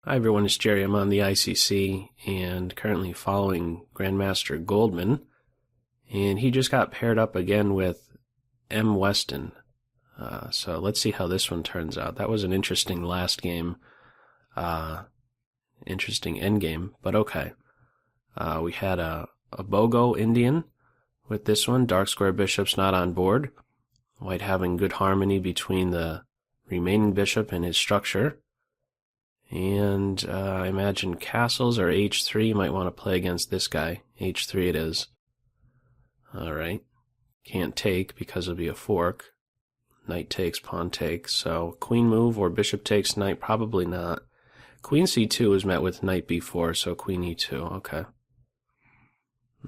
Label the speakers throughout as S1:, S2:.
S1: Hi everyone, it's Jerry. I'm on the ICC and currently following Grandmaster Goldman. And he just got paired up again with M. Weston. So let's see how this one turns out. That was an interesting last game. Interesting endgame, but okay. We had a Bogo-Indian with this one. Dark square bishop's not on board. White having good harmony between the remaining bishop and his structure. And I imagine castles or h3. You might want to play against this guy. h3 it is. Alright. Can't take because it'll be a fork. Knight takes, pawn takes. So queen move or bishop takes knight, probably not. Queen c2 is met with knight b4, so queen e2. Okay.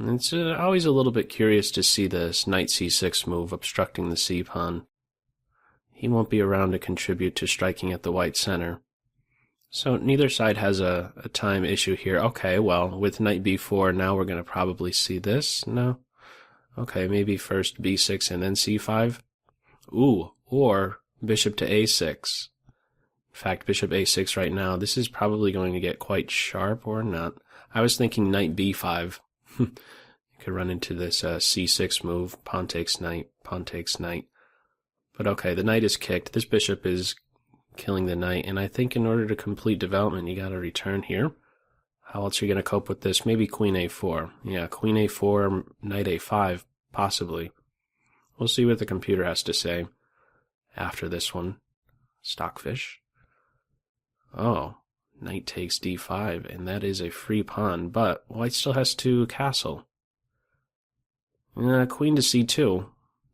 S1: And it's always a little bit curious to see this knight c6 move obstructing the c-pawn. He won't be around to contribute to striking at the white center. So neither side has a time issue here. Okay, well, with knight b4, now we're going to probably see this. No? Okay, maybe first b6 and then c5. Ooh, or bishop to a6. In fact, bishop a6 right now. This is probably going to get quite sharp or not. I was thinking knight b5. You could run into this c6 move. Pawn takes knight, pawn takes knight. But okay, the knight is kicked. This bishop is killing the knight, and I think in order to complete development, you gotta return here. How else are you gonna cope with this? Maybe queen a4. Yeah, queen a4, knight a5, possibly. We'll see what the computer has to say after this one. Stockfish. Oh, knight takes d5, and that is a free pawn, but white still has to castle. Queen to c2.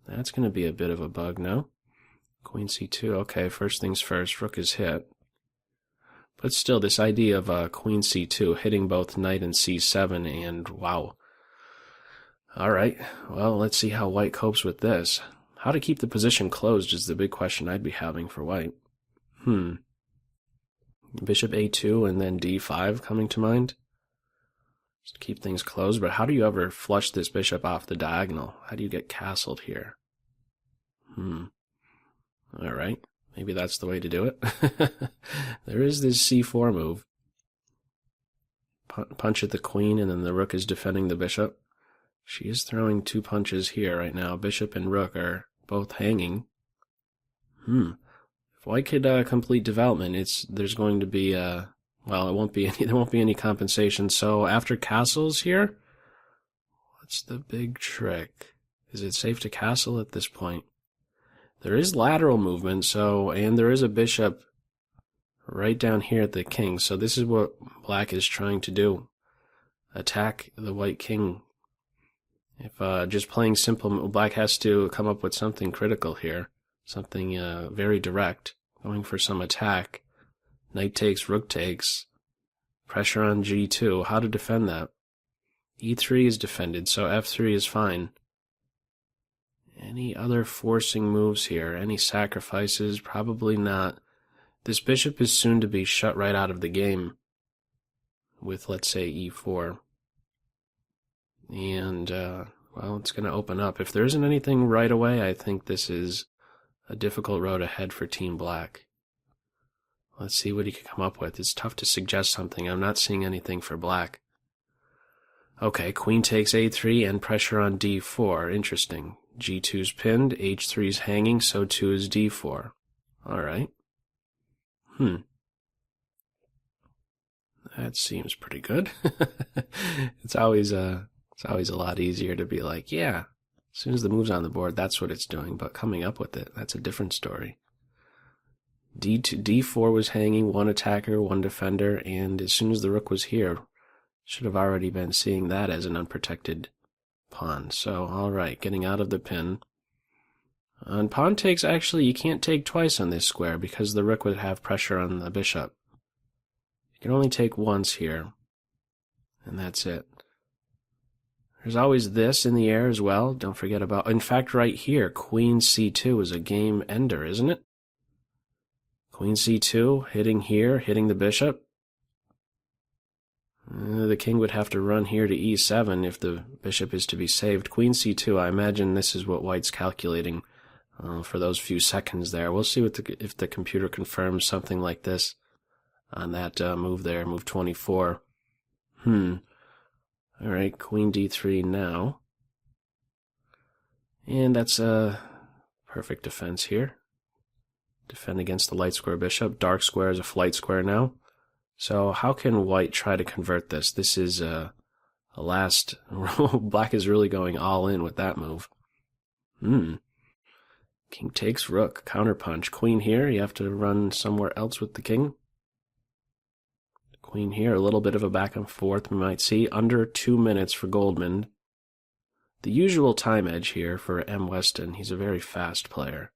S1: That's gonna be a bit of a bug, no? Queen c2, okay, first things first, rook is hit. But still, this idea of queen c2 hitting both knight and c7, and wow. Alright, well, let's see how white copes with this. How to keep the position closed is the big question I'd be having for white. Bishop a2 and then d5 coming to mind. Just keep things closed, but how do you ever flush this bishop off the diagonal? How do you get castled here? Alright, maybe that's the way to do it. There is this c4 move. Punch at the queen, and then the rook is defending the bishop. She is throwing two punches here right now. Bishop and rook are both hanging. If white could complete development, there's going to be well, there won't be any compensation. So after castles here, what's the big trick? Is it safe to castle at this point? There is lateral movement, and there is a bishop right down here at the king. So this is what black is trying to do. Attack the white king. If just playing simple, black has to come up with something critical here. Something very direct. Going for some attack. Knight takes, rook takes. Pressure on g2. How to defend that? e3 is defended, so f3 is fine. Any other forcing moves here? Any sacrifices? Probably not. This bishop is soon to be shut right out of the game with, let's say, e4. And, well, it's going to open up. If there isn't anything right away, I think this is a difficult road ahead for Team Black. Let's see what he can come up with. It's tough to suggest something. I'm not seeing anything for black. Okay, queen takes a3 and pressure on d4. Interesting. g2's pinned, h3's hanging, so too is d4. Alright. That seems pretty good. It's always a lot easier to be like, yeah, as soon as the move's on the board, that's what it's doing, but coming up with it, that's a different story. d4 was hanging, one attacker, one defender, and as soon as the rook was here, should have already been seeing that as an unprotected pawn. So, alright, getting out of the pin. On pawn takes, actually, you can't take twice on this square because the rook would have pressure on the bishop. You can only take once here, and that's it. There's always this in the air as well. Don't forget about... In fact, right here, queen c2 is a game ender, isn't it? Queen c2, hitting here, hitting the bishop. The king would have to run here to e7 if the bishop is to be saved. Queen c2, I imagine this is what white's calculating for those few seconds there. We'll see if the computer confirms something like this. on that move there, move 24. Alright, queen d3 now. And that's a perfect defense here. Defend against the light square bishop. Dark square is a flight square now. So how can white try to convert this? This is a last... Black is really going all in with that move. King takes rook. Counterpunch. Queen here. You have to run somewhere else with the king. Queen here. A little bit of a back and forth we might see. Under 2 minutes for Goldman. The usual time edge here for M. Weston. He's a very fast player.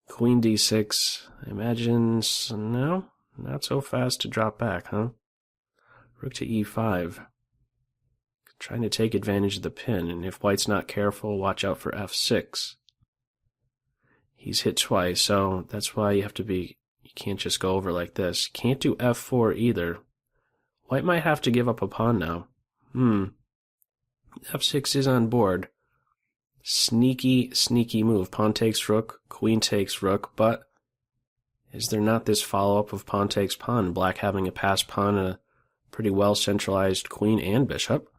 S1: Queen d6. I imagine... No? Not so fast to drop back, huh? Rook to e5. Trying to take advantage of the pin, and if white's not careful, watch out for f6. He's hit twice, so that's why you have to be... You can't just go over like this. Can't do f4 either. White might have to give up a pawn now. f6 is on board. Sneaky, sneaky move. Pawn takes rook, queen takes rook, but is there not this follow-up of pawn takes pawn? Black having a passed pawn and a pretty well-centralized queen and bishop.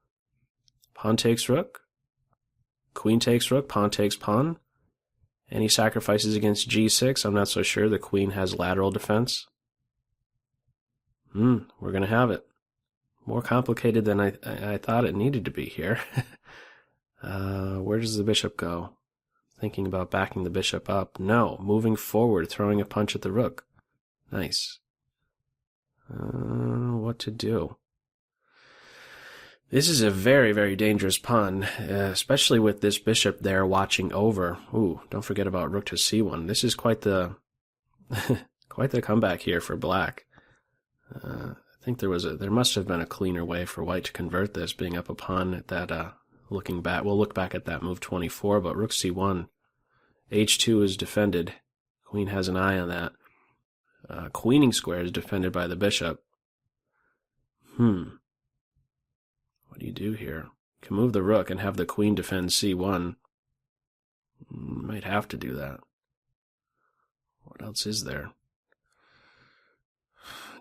S1: Pawn takes rook, queen takes rook, pawn takes pawn. Any sacrifices against g6? I'm not so sure. The queen has lateral defense. We're going to have it. More complicated than I thought it needed to be here. Where does the bishop go? Thinking about backing the bishop up. No, moving forward, throwing a punch at the rook. Nice. What to do? This is a very, very dangerous pawn, especially with this bishop there watching over. Ooh, don't forget about rook to c1. This is quite the quite the comeback here for black. I think there must have been a cleaner way for white to convert this, being up a pawn at that. Looking back, we'll look back at that move 24, but rook c1. h2 is defended. Queen has an eye on that. Queening square is defended by the bishop. What do you do here? You can move the rook and have the queen defend c1. Might have to do that. What else is there?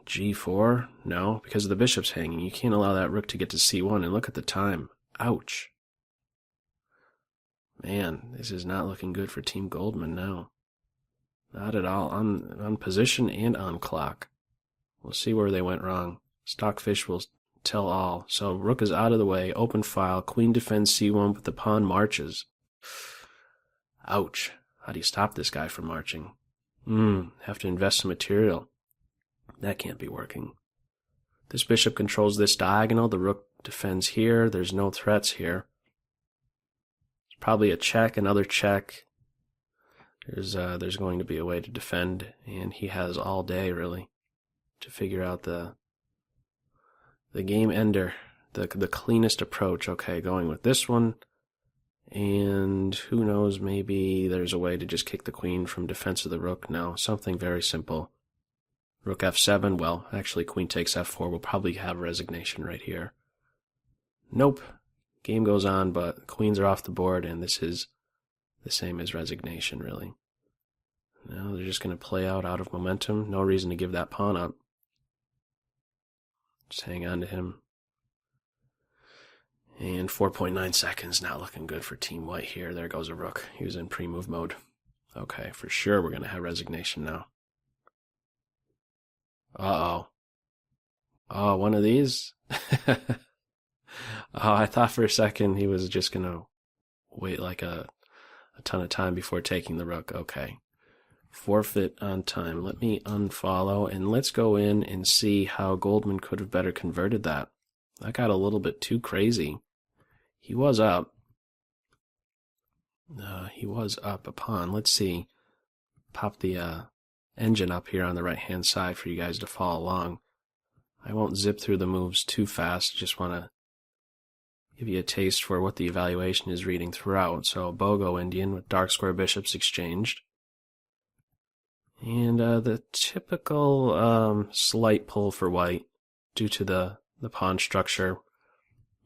S1: g4? No, because the bishop's hanging. You can't allow that rook to get to c1, and look at the time. Ouch. Man, this is not looking good for Team Goldman now. Not at all. On position and on clock. We'll see where they went wrong. Stockfish will tell all. So rook is out of the way. Open file. Queen defends c1, but the pawn marches. Ouch. How do you stop this guy from marching? Have to invest some material. That can't be working. This bishop controls this diagonal. The rook defends here. There's no threats here. It's probably a check, another check. There's going to be a way to defend, and he has all day, really, to figure out the game ender, the cleanest approach. Okay, going with this one, and who knows, maybe there's a way to just kick the queen from defense of the rook. No, something very simple. Rook f7, well, actually queen takes f4. We'll probably have resignation right here. Nope. Game goes on, but queens are off the board, and this is the same as resignation, really. Now they're just going to play out of momentum. No reason to give that pawn up. Just hang on to him. And 4.9 seconds, not looking good for Team White here. There goes a rook. He was in pre-move mode. Okay, for sure we're going to have resignation now. Uh-oh. Oh, one of these? Oh, I thought for a second he was just going to wait like a ton of time before taking the rook. Okay. Forfeit on time. Let me unfollow, and let's go in and see how Goldman could have better converted that. That got a little bit too crazy. He was up. He was up a pawn. Let's see. Pop the engine up here on the right-hand side for you guys to follow along. I won't zip through the moves too fast. Just want to give you a taste for what the evaluation is reading throughout. So Bogo-Indian with dark square bishops exchanged. And the typical slight pull for white due to the pawn structure,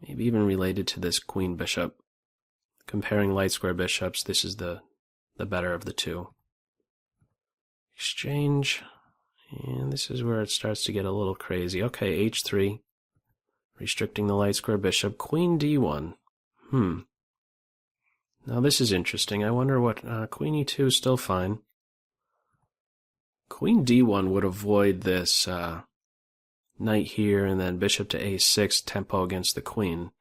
S1: maybe even related to this queen bishop. Comparing light square bishops, this is the better of the two. Exchange, And this is where it starts to get a little crazy. Okay, h3. Restricting the light square bishop. Queen d1. Now this is interesting. I wonder what... Queen e2 is still fine. Queen d1 would avoid this knight here and then bishop to a6 tempo against the queen.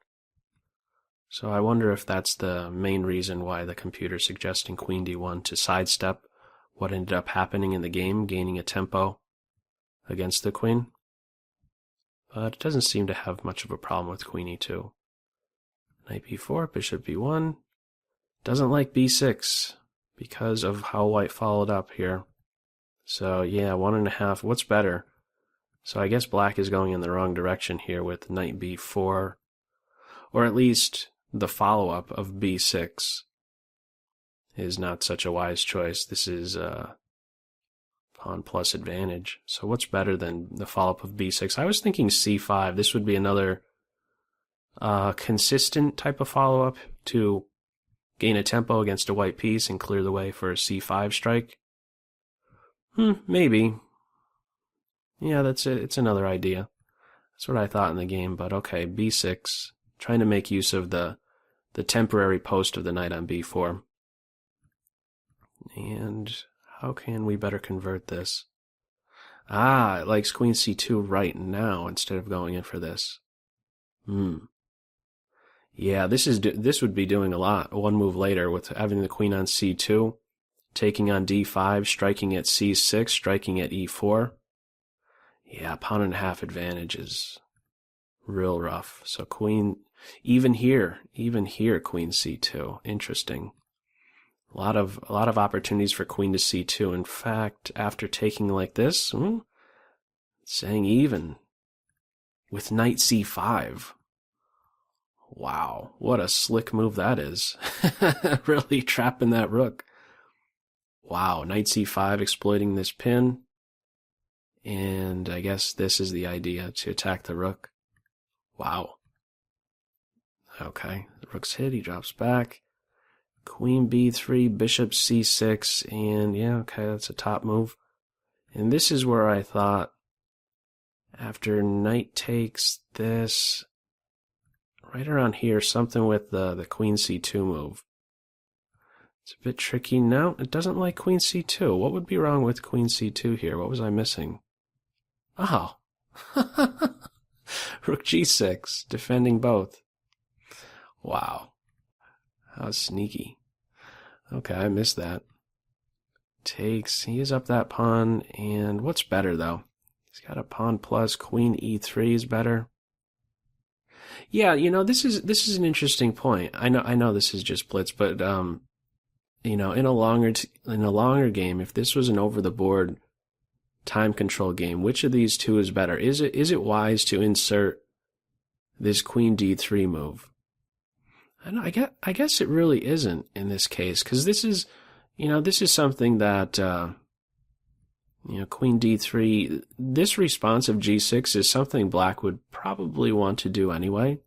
S1: So I wonder if that's the main reason why the computer's suggesting queen d1 to sidestep what ended up happening in the game, gaining a tempo against the queen. But it doesn't seem to have much of a problem with queen e2. Knight b4, bishop b1. Doesn't like b6 because of how white followed up here. So yeah, 1.5. What's better? So I guess black is going in the wrong direction here with knight b4, or at least the follow-up of b6 is not such a wise choice. This is pawn plus advantage. So what's better than the follow-up of b6? I was thinking c5. This would be another consistent type of follow-up to gain a tempo against a white piece and clear the way for a c5 strike. Maybe. Yeah, that's it. It's another idea. That's what I thought in the game, but okay, b6. Trying to make use of the temporary post of the knight on b4. And how can we better convert this? It likes queen c2 right now instead of going in for this. Yeah, this would be doing a lot. One move later with having the queen on c2, taking on d5, striking at c6, striking at e4. Yeah, pawn and a half advantage is real rough. So queen, even here, queen c2. Interesting. A lot of opportunities for queen to c2. In fact, after taking like this, saying even with knight c5. Wow, what a slick move that is. Really trapping that rook. Wow, knight c5 exploiting this pin. And I guess this is the idea, to attack the rook. Wow. Okay, the rook's hit, he drops back. Queen b3, bishop c6, and yeah, okay, that's a top move. And this is where I thought, after knight takes this, right around here, something with the queen c2 move. It's a bit tricky. No, it doesn't like queen c2. What would be wrong with queen c2 here? What was I missing? Oh. Rook g6, defending both. Wow. How sneaky. Okay, I missed that. Takes, he is up that pawn, and what's better though? He's got a pawn plus, queen e3 is better. Yeah, this is an interesting point. I know this is just blitz, but in a longer game, if this was an over the board time control game, which of these two is better? Is it wise to insert this queen d3 move? I guess it really isn't in this case, because this is something that queen d3. This response of g6 is something black would probably want to do anyway.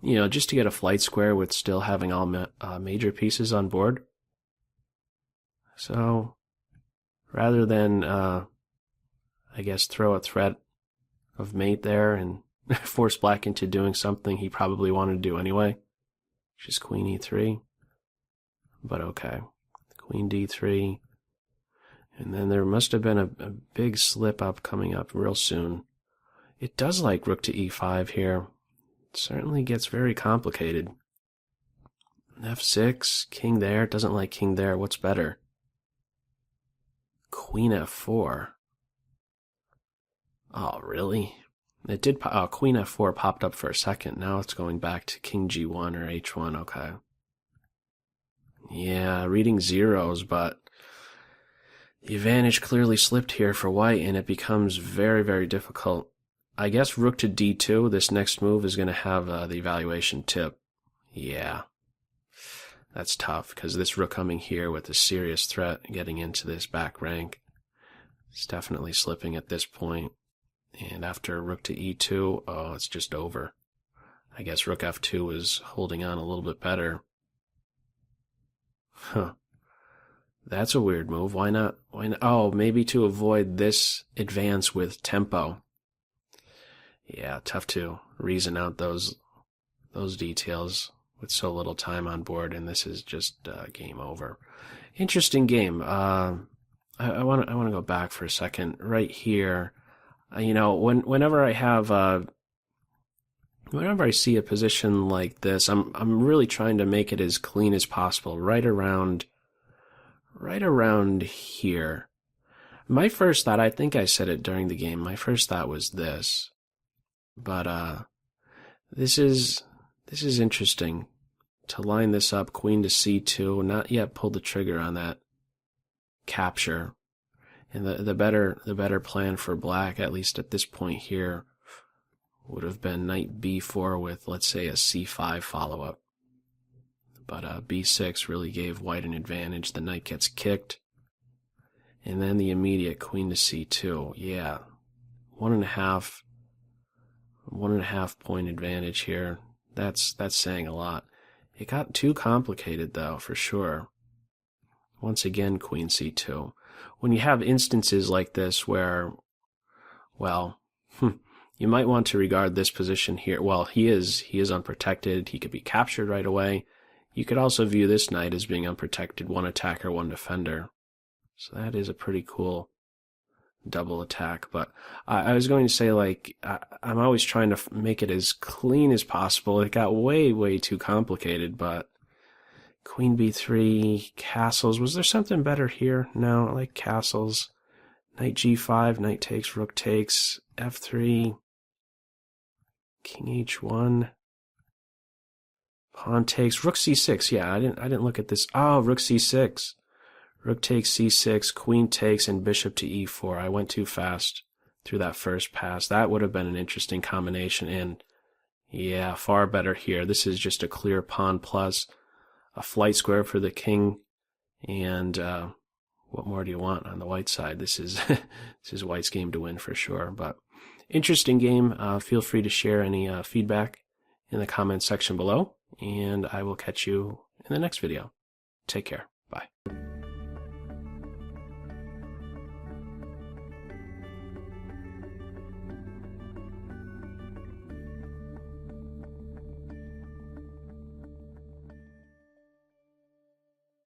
S1: Just to get a flight square with still having all major pieces on board. So, rather than, I guess, throw a threat of mate there and force black into doing something he probably wanted to do anyway, which is queen e3. But okay, queen d3. And then there must have been a big slip up coming up real soon. It does like rook to e5 here. It certainly gets very complicated. f6, king there, doesn't like king there. What's better? Queen f4. Oh, really? It did. Queen f4 popped up for a second. Now it's going back to king g1 or h1. Okay. Yeah, reading zeros, but the advantage clearly slipped here for white, and it becomes very, very difficult. I guess rook to d2, this next move is going to have the evaluation tip. Yeah. That's tough, because this rook coming here with a serious threat getting into this back rank. It's definitely slipping at this point. And after rook to e2, oh, it's just over. I guess rook f2 is holding on a little bit better. Huh. That's a weird move. Why not? Why not? Oh, maybe to avoid this advance with tempo. Yeah, tough to reason out those details with so little time on board, and this is just game over. Interesting game. I want to go back for a second. Right here, whenever I have whenever I see a position like this, I'm really trying to make it as clean as possible. Right around here. My first thought, I think I said it during the game. My first thought was this, but this is interesting. To line this up, queen to c2, not yet pulled the trigger on that capture. And the better plan for black, at least at this point here, would have been knight b4 with, let's say, a c5 follow-up. But b6 really gave white an advantage. The knight gets kicked. And then the immediate queen to c2. Yeah, 1.5 point advantage here. That's saying a lot. It got too complicated, though, for sure. Once again, queen c2. When you have instances like this where, well, you might want to regard this position here. Well, he is unprotected. He could be captured right away. You could also view this knight as being unprotected, one attacker, one defender. So that is a pretty cool double attack. But I was going to say, like, I'm always trying to make it as clean as possible. It got way too complicated, but queen b3, castles. Was there something better here? No, I like castles. Knight g5, knight takes, rook takes, f3, king h1, pawn takes, rook c6. Yeah, I didn't look at this. Oh, rook c6. Rook takes c6, queen takes, and bishop to e4. I went too fast through that first pass. That would have been an interesting combination, and yeah, far better here. This is just a clear pawn plus, a flight square for the king, and what more do you want on the white side? This is white's game to win for sure. But interesting game. Feel free to share any feedback in the comments section below, and I will catch you in the next video. Take care.